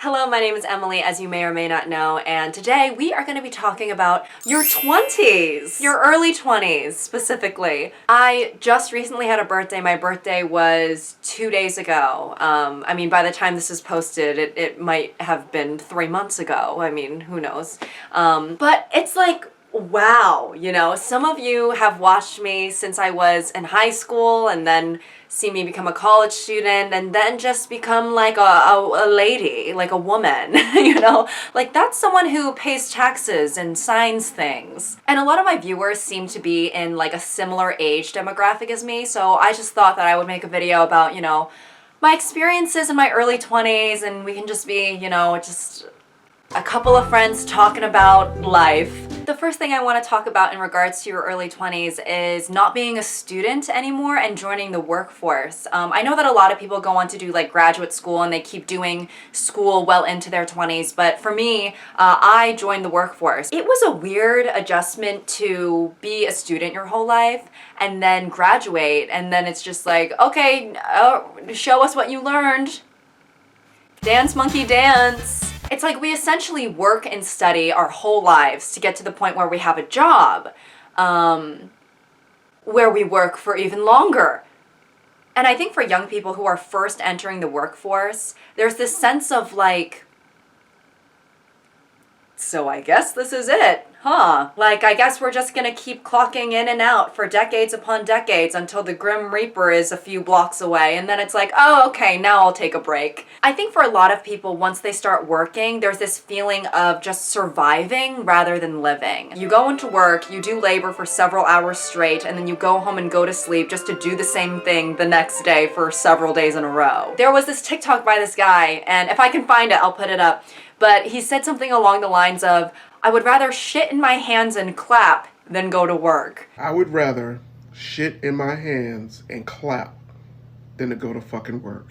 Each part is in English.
Hello, my name is Emily, as you may or may not know, and today we are going to be talking about your 20s, your early 20s specifically. I just recently had a birthday. My birthday was 2 days ago. I mean, by the time this is posted, it might have been 3 months ago. I mean, who knows? But it's like, wow, you know, some of you have watched me since I was in high school and then see me become a college student and then just become like a lady, like a woman, you know? Like that's someone who pays taxes and signs things. And a lot of my viewers seem to be in like a similar age demographic as me, so I just thought that I would make a video about, you know, my experiences in my early 20s, and we can just be, you know, just a couple of friends talking about life. The first thing I want to talk about in regards to your early 20s is not being a student anymore and joining the workforce. I know that a lot of people go on to do like graduate school and they keep doing school well into their 20s, but for me, I joined the workforce. It was a weird adjustment to be a student your whole life and then graduate, and then it's just like, okay, show us what you learned. Dance, monkey, dance. It's like we essentially work and study our whole lives to get to the point where we have a job, where we work for even longer. And I think for young people who are first entering the workforce, there's this sense of like, so I guess this is it, huh? Like, I guess we're just gonna keep clocking in and out for decades upon decades until the Grim Reaper is a few blocks away, and then it's like, oh, okay, now I'll take a break. I think for a lot of people, once they start working, there's this feeling of just surviving rather than living. You go into work, you do labor for several hours straight, and then you go home and go to sleep just to do the same thing the next day for several days in a row. There was this TikTok by this guy, and if I can find it, I'll put it up, but he said something along the lines of, I would rather shit in my hands and clap than go to work. I would rather shit in my hands and clap than to go to fucking work.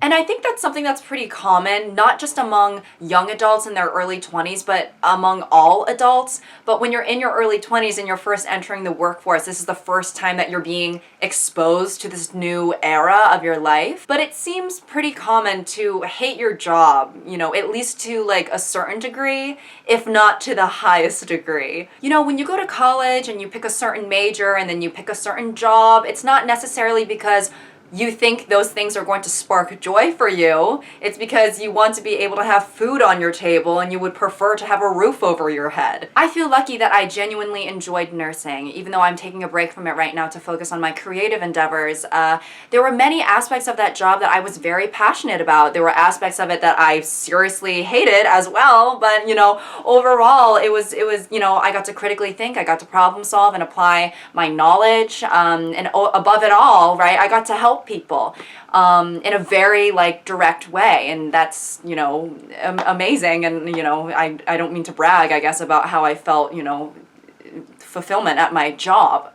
And I think that's something that's pretty common, not just among young adults in their early 20s, but among all adults. But when you're in your early 20s and you're first entering the workforce, this is the first time that you're being exposed to this new era of your life. But it seems pretty common to hate your job, you know, at least to like a certain degree, if not to the highest degree. You know, when you go to college and you pick a certain major and then you pick a certain job, it's not necessarily because you think those things are going to spark joy for you. It's because you want to be able to have food on your table and you would prefer to have a roof over your head. I feel lucky that I genuinely enjoyed nursing, even though I'm taking a break from it right now to focus on my creative endeavors. There were many aspects of that job that I was very passionate about. There were aspects of it that I seriously hated as well, but you know, overall it was, you know, I got to critically think, I got to problem solve and apply my knowledge, and above it all, right, I got to help people in a very like direct way, and that's, you know, amazing. And you know, I don't mean to brag, I guess, about how I felt, you know, fulfillment at my job,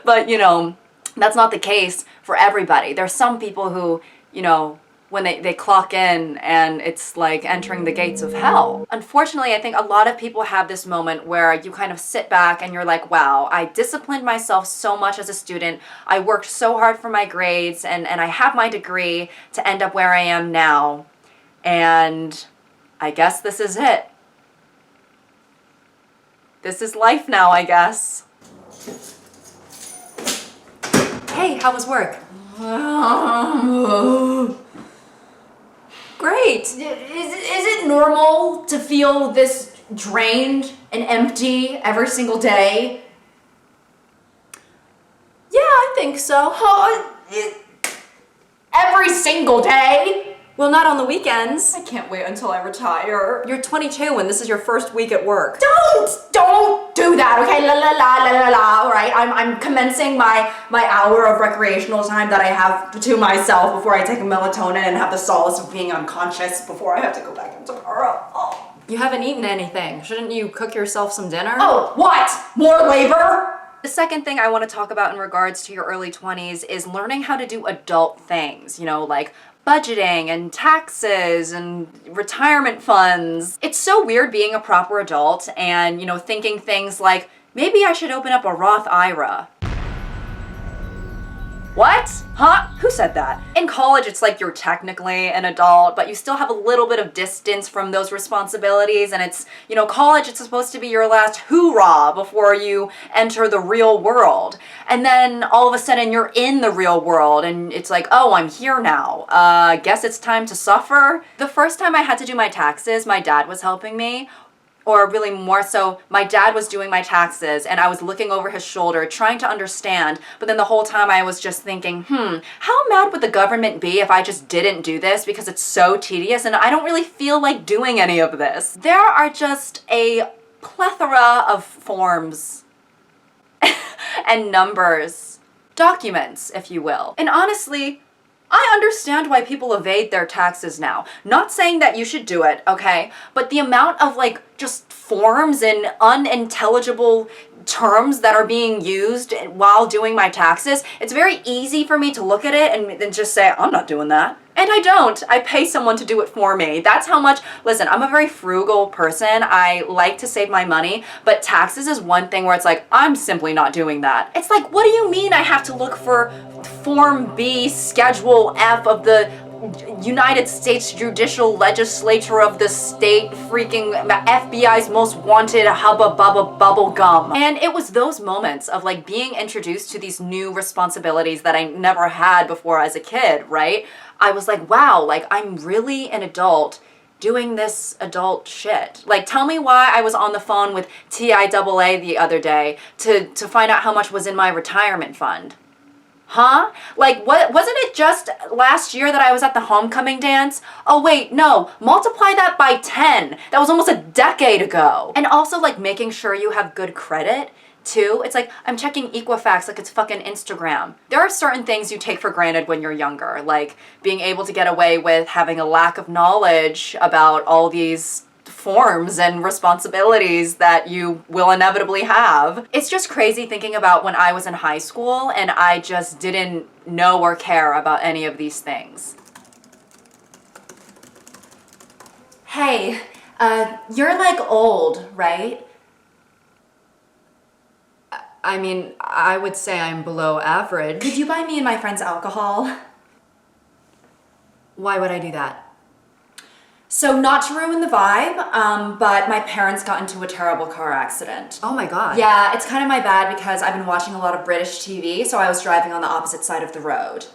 but you know, that's not the case for everybody. There's some people who, you know, when they clock in and it's like entering the gates of hell. Unfortunately, I think a lot of people have this moment where you kind of sit back and you're like, wow, I disciplined myself so much as a student. I worked so hard for my grades and I have my degree to end up where I am now. And I guess this is it. This is life now, I guess. Hey, how was work? Great. Is it normal to feel this drained and empty every single day? Yeah, I think so. Every single day? Well, not on the weekends. I can't wait until I retire. You're 22 and this is your first week at work. Don't do that, okay? La la la la la la, all right? I'm commencing my hour of recreational time that I have to myself before I take a melatonin and have the solace of being unconscious before I have to go back in tomorrow. Oh. You haven't eaten anything. Shouldn't you cook yourself some dinner? Oh, what? More labor? The second thing I want to talk about in regards to your early 20s is learning how to do adult things, you know, like budgeting and taxes and retirement funds. It's so weird being a proper adult and, you know, thinking things like, maybe I should open up a Roth IRA. What? Huh? Who said that? In college, it's like you're technically an adult, but you still have a little bit of distance from those responsibilities. And it's, you know, college, it's supposed to be your last hoorah before you enter the real world. And then all of a sudden you're in the real world and it's like, oh, I'm here now. Guess it's time to suffer. The first time I had to do my taxes, my dad was helping me. Or really more so, my dad was doing my taxes and I was looking over his shoulder trying to understand, but then the whole time I was just thinking, how mad would the government be if I just didn't do this because it's so tedious and I don't really feel like doing any of this. There are just a plethora of forms and numbers, documents, if you will. And honestly, I understand why people evade their taxes now. Not saying that you should do it, okay? But the amount of like just forms and unintelligible terms that are being used while doing my taxes, it's very easy for me to look at it and then just say, I'm not doing that. And I don't. I pay someone to do it for me. That's how much, listen, I'm a very frugal person. I like to save my money, but taxes is one thing where it's like, I'm simply not doing that. It's like, what do you mean I have to look for Form B, Schedule F of the United States Judicial Legislature of the state, freaking FBI's most wanted hubba bubba bubble gum. And it was those moments of like being introduced to these new responsibilities that I never had before as a kid, right? I was like, wow, like I'm really an adult doing this adult shit. Like, tell me why I was on the phone with TIAA the other day to find out how much was in my retirement fund. Huh? Like, what, wasn't it just last year that I was at the homecoming dance? Oh wait, no, multiply that by 10. That was almost a decade ago. And also like making sure you have good credit too. It's like, I'm checking Equifax like it's fucking Instagram. There are certain things you take for granted when you're younger, like being able to get away with having a lack of knowledge about all these forms and responsibilities that you will inevitably have. It's just crazy thinking about when I was in high school and I just didn't know or care about any of these things. Hey, you're like old, right? I mean, I would say I'm below average. Could you buy me and my friends alcohol? Why would I do that? So not to ruin the vibe, but my parents got into a terrible car accident. Oh my God. Yeah, it's kind of my bad because I've been watching a lot of British TV, so I was driving on the opposite side of the road.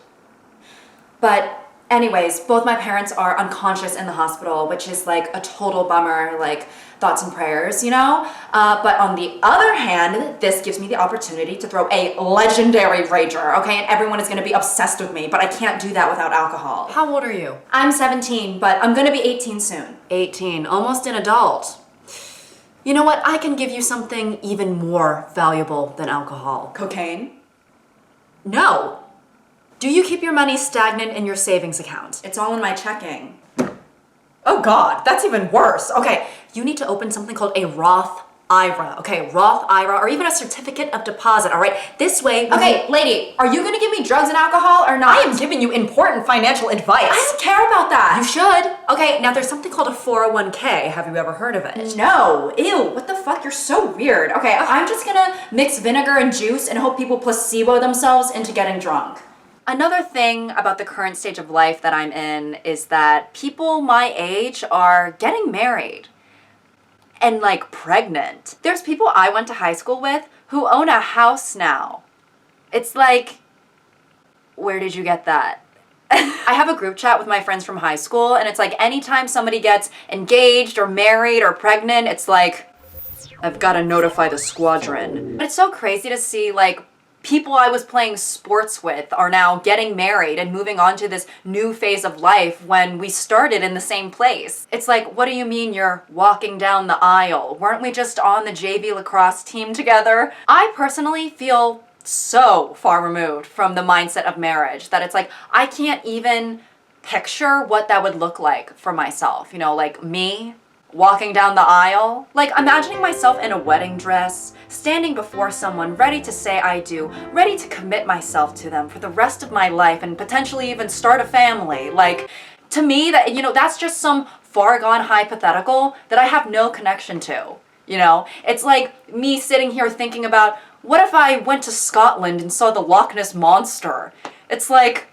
But anyways, both my parents are unconscious in the hospital, which is like a total bummer, like thoughts and prayers, you know? But on the other hand, this gives me the opportunity to throw a legendary rager, okay? And everyone is gonna be obsessed with me, but I can't do that without alcohol. How old are you? I'm 17, but I'm gonna be 18 soon. 18, almost an adult. You know what? I can give you something even more valuable than alcohol. Cocaine? No. Do you keep your money stagnant in your savings account? It's all in my checking. Oh God, that's even worse. Okay, you need to open something called a Roth IRA. Okay, Roth IRA, or even a certificate of deposit, all right? This way... Okay, lady, are you gonna give me drugs and alcohol or not? I am giving you important financial advice. I don't care about that. You should. Okay, now there's something called a 401k. Have you ever heard of it? No. Ew, what the fuck? You're so weird. Okay, I'm just gonna mix vinegar and juice and hope people placebo themselves into getting drunk. Another thing about the current stage of life that I'm in is that people my age are getting married and like pregnant. There's people I went to high school with who own a house now. It's like, where did you get that? I have a group chat with my friends from high school and it's like anytime somebody gets engaged or married or pregnant, it's like, I've got to notify the squadron. But it's so crazy to see like people I was playing sports with are now getting married and moving on to this new phase of life when we started in the same place. It's like, what do you mean you're walking down the aisle? Weren't we just on the JV lacrosse team together? I personally feel so far removed from the mindset of marriage that it's like, I can't even picture what that would look like for myself. You know, like me walking down the aisle. Like imagining myself in a wedding dress, standing before someone ready to say I do, ready to commit myself to them for the rest of my life and potentially even start a family. Like to me that, you know, that's just some far gone hypothetical that I have no connection to. You know, it's like me sitting here thinking about what if I went to Scotland and saw the Loch Ness Monster? It's like,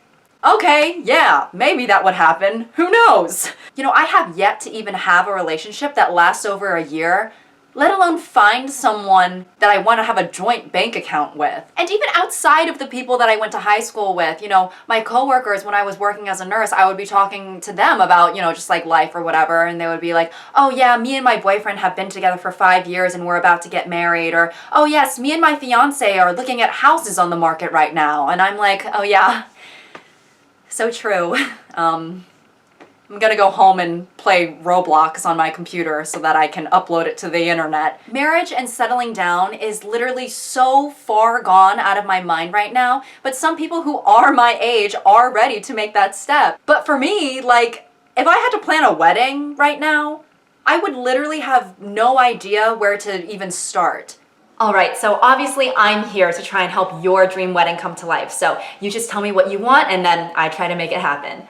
okay, yeah, maybe that would happen. Who knows? You know, I have yet to even have a relationship that lasts over a year, let alone find someone that I want to have a joint bank account with. And even outside of the people that I went to high school with, you know, my coworkers, when I was working as a nurse, I would be talking to them about, you know, just like life or whatever, and they would be like, oh yeah, me and my boyfriend have been together for 5 years and we're about to get married, or oh yes, me and my fiance are looking at houses on the market right now. And I'm like, oh yeah, so true. I'm gonna go home and play Roblox on my computer so that I can upload it to the internet. Marriage and settling down is literally so far gone out of my mind right now, but some people who are my age are ready to make that step. But for me, like, if I had to plan a wedding right now, I would literally have no idea where to even start. All right, so obviously I'm here to try and help your dream wedding come to life. So you just tell me what you want and then I try to make it happen.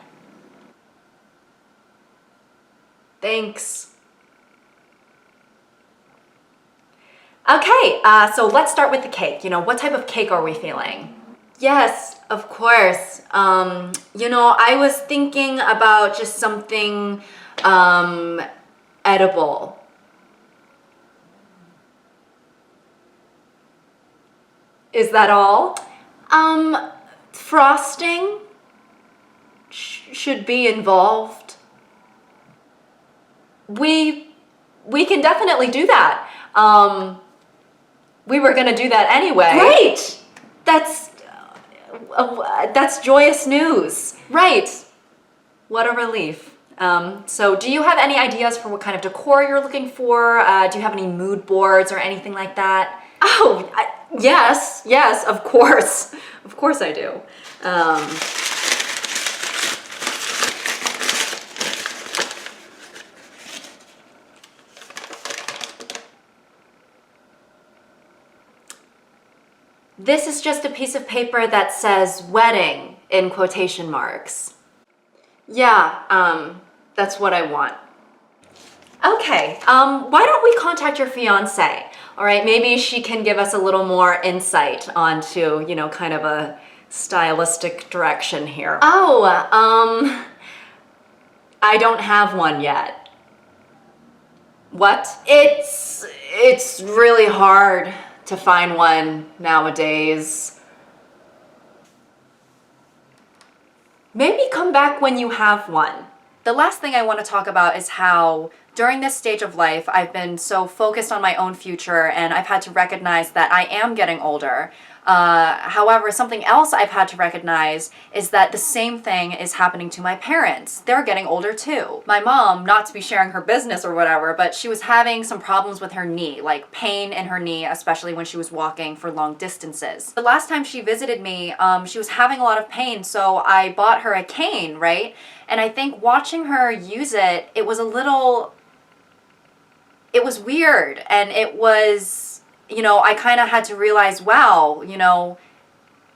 Thanks. Okay, so let's start with the cake. You know, what type of cake are we feeling? Yes, of course. You know, I was thinking about just something edible. Is that all? Frosting should be involved. We can definitely do that. We were gonna do that anyway. Great! That's joyous news. Right. What a relief. So do you have any ideas for what kind of decor you're looking for? Do you have any mood boards or anything like that? Oh, yes, of course. Of course I do. This is just a piece of paper that says wedding in quotation marks. Yeah, that's what I want. Okay, why don't we contact your fiance? All right, maybe she can give us a little more insight onto, you know, kind of a stylistic direction here. Oh, I don't have one yet. What? It's really hard to find one nowadays. Maybe come back when you have one. The last thing I want to talk about is how during this stage of life, I've been so focused on my own future and I've had to recognize that I am getting older. However, something else I've had to recognize is that the same thing is happening to my parents. They're getting older too. My mom, not to be sharing her business or whatever, but she was having some problems with her knee, like pain in her knee, especially when she was walking for long distances. The last time she visited me, she was having a lot of pain, so I bought her a cane, right? And I think watching her use it, it was weird, and it was, you know, I kind of had to realize, wow, you know,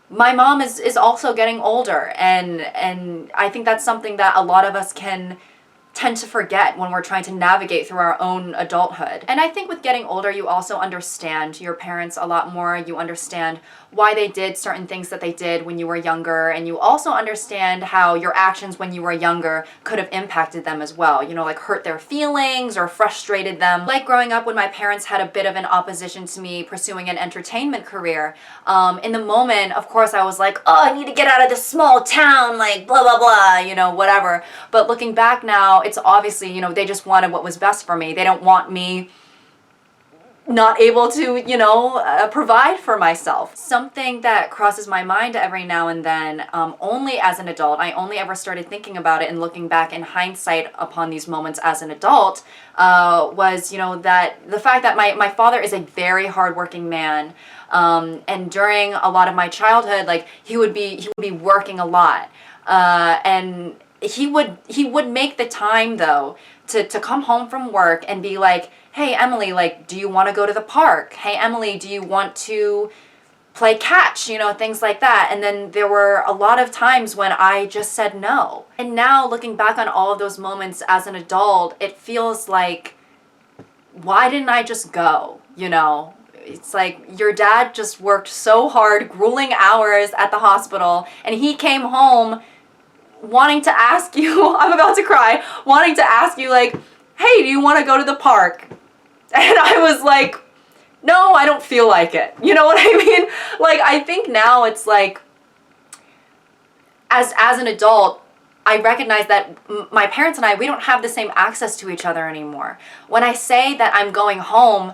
my mom is also getting older, and I think that's something that a lot of us can tend to forget when we're trying to navigate through our own adulthood. And I think with getting older, you also understand your parents a lot more. You understand why they did certain things that they did when you were younger, and you also understand how your actions when you were younger could have impacted them as well, you know, like hurt their feelings or frustrated them. Like growing up when my parents had a bit of an opposition to me pursuing an entertainment career. In the moment, of course, I was like, oh, I need to get out of this small town, like blah, blah, blah, you know, whatever. But looking back now, it's obviously, you know, they just wanted what was best for me. They don't want me not able to, you know, provide for myself. Something that crosses my mind every now and then, only as an adult, I only ever started thinking about it and looking back in hindsight upon these moments as an adult, was, you know, that the fact that my father is a very hardworking man, and during a lot of my childhood, like he would be working a lot, and he would make the time though to come home from work and be like, hey, Emily, like, do you want to go to the park? Hey, Emily, do you want to play catch? You know, things like that. And then there were a lot of times when I just said no. And now looking back on all of those moments as an adult, it feels like, why didn't I just go? You know, It's like your dad just worked so hard, grueling hours at the hospital, and he came home wanting to ask you, I'm about to cry, wanting to ask you like, hey, do you want to go to the park? And I was like, no, I don't feel like it. You know what I mean? Like, I think now it's like, as an adult, I recognize that my parents and I, we don't have the same access to each other anymore. When I say that I'm going home,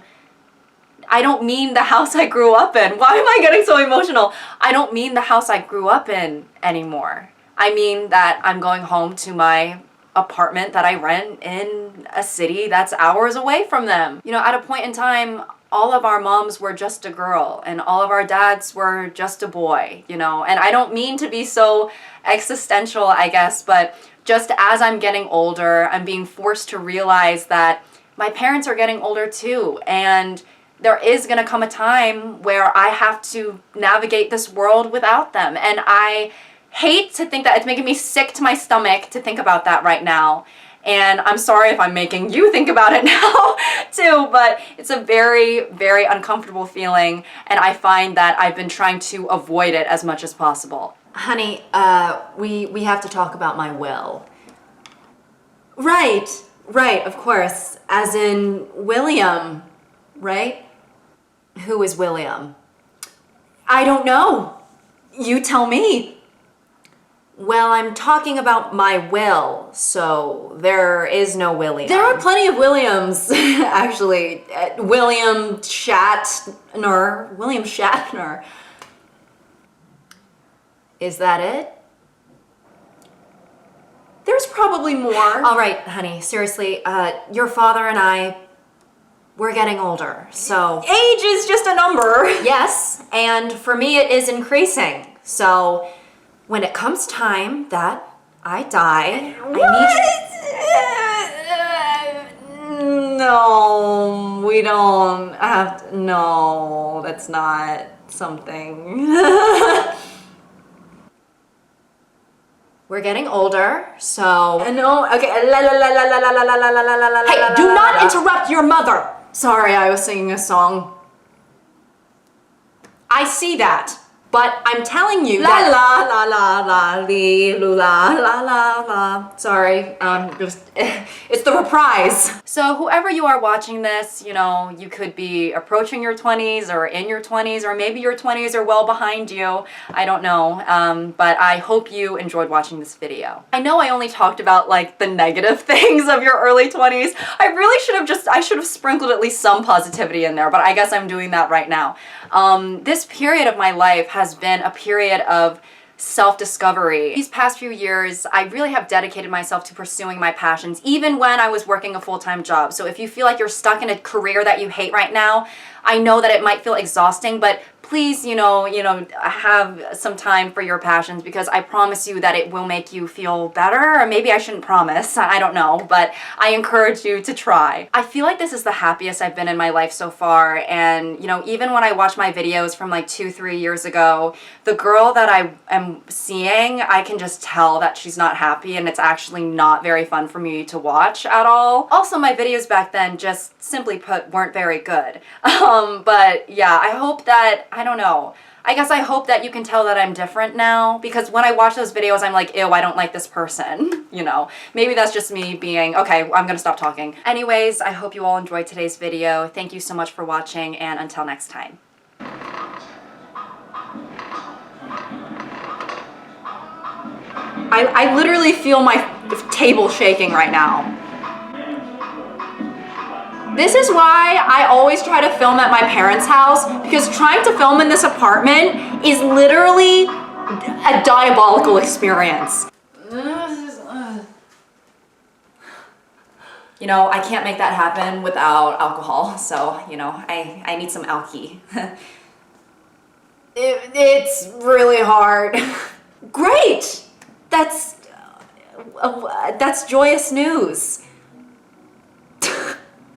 I don't mean the house I grew up in. Why am I getting so emotional? I don't mean the house I grew up in anymore. I mean that I'm going home to my apartment that I rent in a city that's hours away from them. You know, at a point in time, all of our moms were just a girl and all of our dads were just a boy, you know, and I don't mean to be so existential, I guess, but just as I'm getting older, I'm being forced to realize that my parents are getting older too, and there is going to come a time where I have to navigate this world without them, and I hate to think that. It's making me sick to my stomach to think about that right now. And I'm sorry if I'm making you think about it now too, but it's a very, very uncomfortable feeling, and I find that I've been trying to avoid it as much as possible. Honey, we have to talk about my will. Right, of course. As in William, right? Who is William? I don't know. You tell me. Well, I'm talking about my will, so there is no William. There are plenty of Williams, actually. William Shatner. Is that it? There's probably more. All right, honey, seriously, your father and I, we're getting older, so... Age is just a number. Yes, and for me it is increasing, so... When it comes time that I die, I need... No, we don't have to... No, that's not something. We're getting older, so... No, okay. Hey, do not interrupt your mother! Sorry, I was singing a song. I see that. But I'm telling you that... La la la la la la la. Sorry, it's the reprise. So whoever you are watching this, you know, you could be approaching your 20s or in your 20s, or maybe your 20s are well behind you. I don't know, but I hope you enjoyed watching this video. I know I only talked about like the negative things of your early 20s. I really should have I should have sprinkled at least some positivity in there, but I guess I'm doing that right now. This period of my life has been a period of self-discovery. These past few years, I really have dedicated myself to pursuing my passions, even when I was working a full-time job. So if you feel like you're stuck in a career that you hate right now, I know that it might feel exhausting, but please, you know, have some time for your passions, because I promise you that it will make you feel better. Or maybe I shouldn't promise, I don't know, but I encourage you to try. I feel like this is the happiest I've been in my life so far, and you know, even when I watch my videos from like 2-3 years ago, the girl that I am seeing, I can just tell that she's not happy, and it's actually not very fun for me to watch at all. Also, my videos back then, just simply put, weren't very good. But yeah, I hope that, I don't know, I guess I hope that you can tell that I'm different now, because when I watch those videos, I'm like, ew, I don't like this person, you know. Maybe that's just me being, okay, I'm gonna stop talking. Anyways, I hope you all enjoyed today's video. Thank you so much for watching, and until next time. I literally feel my table shaking right now. This is why I always try to film at my parents' house, because trying to film in this apartment is literally a diabolical experience. You know, I can't make that happen without alcohol, so, you know, I need some alky. It's really hard. Great! That's joyous news.